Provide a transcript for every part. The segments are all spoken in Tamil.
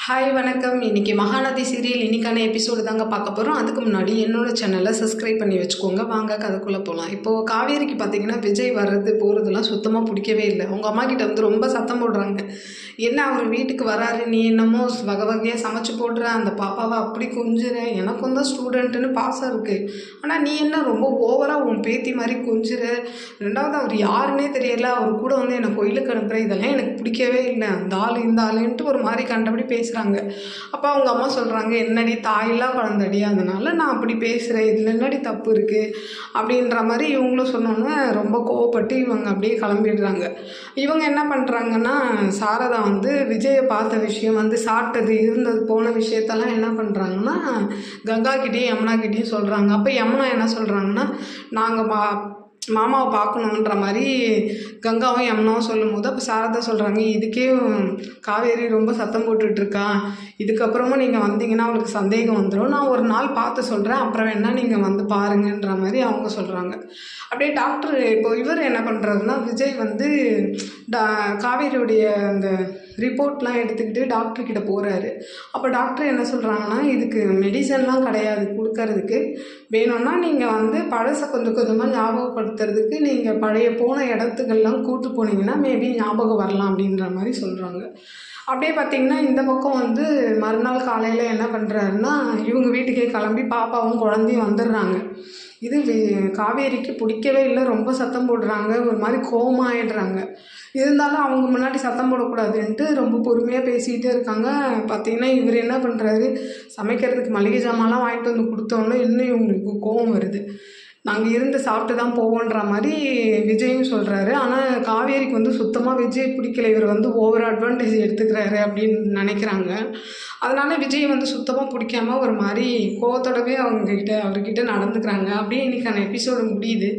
ஹாய் வணக்கம். இன்றைக்கி மகாநதி சீரியல் இன்றைக்கான எபிசோடு தாங்க பார்க்க போகிறோம். அதுக்கு முன்னாடி என்னோடய சேனலை சப்ஸ்கிரைப் பண்ணி வச்சுக்கோங்க. வாங்க கதைக்குள்ளே போகலாம். இப்போது காவேரிக்கு பார்த்திங்கன்னா விஜய் வர்றது போகிறதுலாம் சுத்தமாக பிடிக்கவே இல்லை. அவங்க அம்மா கிட்ட வந்து ரொம்ப சத்தம் போடுறாங்க. என்ன அவர் வீட்டுக்கு வராரு, நீ என்னமோ வகை வகையாக சமைச்சு போடுற, அந்த பாப்பாவை அப்படி கொஞ்சுற, எனக்கும் தான் ஸ்டூடெண்ட்டுன்னு பாசம் இருக்குது, ஆனால் நீ என்ன ரொம்ப ஓவராக உன் பேத்தி மாதிரி கொஞ்சுற, ரெண்டாவது அவர் யாருன்னே தெரியல, அவர் கூட வந்து என்னை கோயிலுக்கு அனுப்புகிற, இதெல்லாம் எனக்கு பிடிக்கவே இல்லை, அந்த ஆள் இந்த ஆளுன்ட்டு ஒரு மாதிரி கண்டபடி பேசுகிறாங்க. அப்போ அவங்க அம்மா சொல்கிறாங்க, என்னடி தாயெல்லாம் குழந்தடி, அதனால் நான் அப்படி பேசுகிறேன், இதில் என்னடி தப்பு இருக்குது அப்படின்ற மாதிரி இவங்களும் சொன்னோன்னே ரொம்ப கோவப்பட்டு இவங்க அப்படியே கிளம்பிடுறாங்க. இவங்க என்ன பண்ணுறாங்கன்னா, சாரதா வந்து விஜயை பார்த்த விஷயம் வந்து சாப்பிட்டது இருந்தது போன விஷயத்தெல்லாம் என்ன பண்ணுறாங்கன்னா கங்காக்கிட்டேயும் யமுனாக்கிட்டேயும் சொல்கிறாங்க. அப்போ யமுனா என்ன சொல்கிறாங்கன்னா, நாங்கள் மாமாவை பார்க்கணுன்ற மாதிரி கங்காவும் யமுனாவும் சொல்லும்போது அப்போ சாரதா சொல்கிறாங்க, இதுக்கே காவேரி ரொம்ப சத்தம் போட்டுட்ருக்கா, இதுக்கப்புறமும் நீங்கள் வந்தீங்கன்னா அவளுக்கு சந்தேகம் வந்துடும், நான் ஒரு நாள் பார்த்து சொல்கிறேன், அப்புறம் வேணால் நீங்கள் வந்து பாருங்கன்ற மாதிரி அவங்க சொல்கிறாங்க. அப்படியே டாக்டர் இப்போ இவர் என்ன பண்ணுறாருன்னா, விஜய் வந்து காவேரியுடைய அந்த ரிப்போர்ட்லாம் எடுத்துக்கிட்டு டாக்டர்கிட்ட போகிறாரு. அப்போ டாக்டர் என்ன சொல்கிறாங்கன்னா, இதுக்கு மெடிசன்லாம் கிடையாது கொடுக்கறதுக்கு, வேணும்னா நீங்கள் வந்து பழசை கொஞ்சம் கொஞ்சமாக ஞாபகப்படுத்துறதுக்கு நீங்கள் பழைய போன இடத்துக்கெல்லாம் கூட்டு போனீங்கன்னா மேபி ஞாபகம் வரலாம் அப்படின்ற மாதிரி சொல்கிறாங்க. அப்படியே பார்த்திங்கன்னா இந்த பக்கம் வந்து மறுநாள் காலையில் என்ன பண்ணுறாருன்னா, இவங்க வீட்டுக்கே கிளம்பி பாப்பாவும் குழந்தையும் வந்துடுறாங்க. இது காவேரிக்கு பிடிக்கவே இல்லை, ரொம்ப சத்தம் போடுறாங்க, ஒரு மாதிரி கோவமாகிடுறாங்க. இருந்தாலும் அவங்க முன்னாடி சத்தம் போடக்கூடாதுன்ட்டு ரொம்ப பொறுமையாக பேசிகிட்டே இருக்காங்க. பார்த்திங்கன்னா இவர் என்ன பண்ணுறாரு, சமைக்கிறதுக்கு மளிகை ஜாமான்லாம் வாங்கிட்டு வந்து கொடுத்தோன்னே இன்னும் இவங்களுக்கு கோவம் வருது. நாங்கள் இருந்து சாப்பிட்டு தான் போவோன்ற மாதிரி விஜயும் சொல்கிறாரு. ஆனால் காவேரிக்கு வந்து சுத்தமாக விஜய் பிடிக்கல, இவர் வந்து ஓவர் அட்வான்டேஜ் எடுத்துக்கிறாரு அப்படின்னு நினைக்கிறாங்க. அதனால் விஜய் வந்து சுத்தமாக பிடிக்காம ஒரு மாதிரி கோவத்தோடவே அவர்கிட்ட நடந்துக்கிறாங்க. அப்படியே இன்றைக்கான எபிசோடு முடியுது.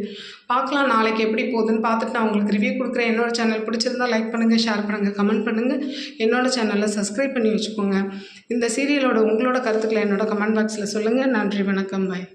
பார்க்கலாம் நாளைக்கு எப்படி போகுதுன்னு பார்த்துட்டு நான் உங்களுக்கு ரிவ்யூ கொடுக்குறேன். என்னோடய சேனல் பிடிச்சிருந்தால் லைக் பண்ணுங்கள், ஷேர் பண்ணுங்கள், கமெண்ட் பண்ணுங்கள். என்னோடய சேனலை சப்ஸ்கிரைப் பண்ணி வச்சுக்கோங்க. இந்த சீரியலோட உங்களோட கருத்துக்களை என்னோட கமெண்ட் பாக்ஸில் சொல்லுங்கள். நன்றி, வணக்கம், பாய்.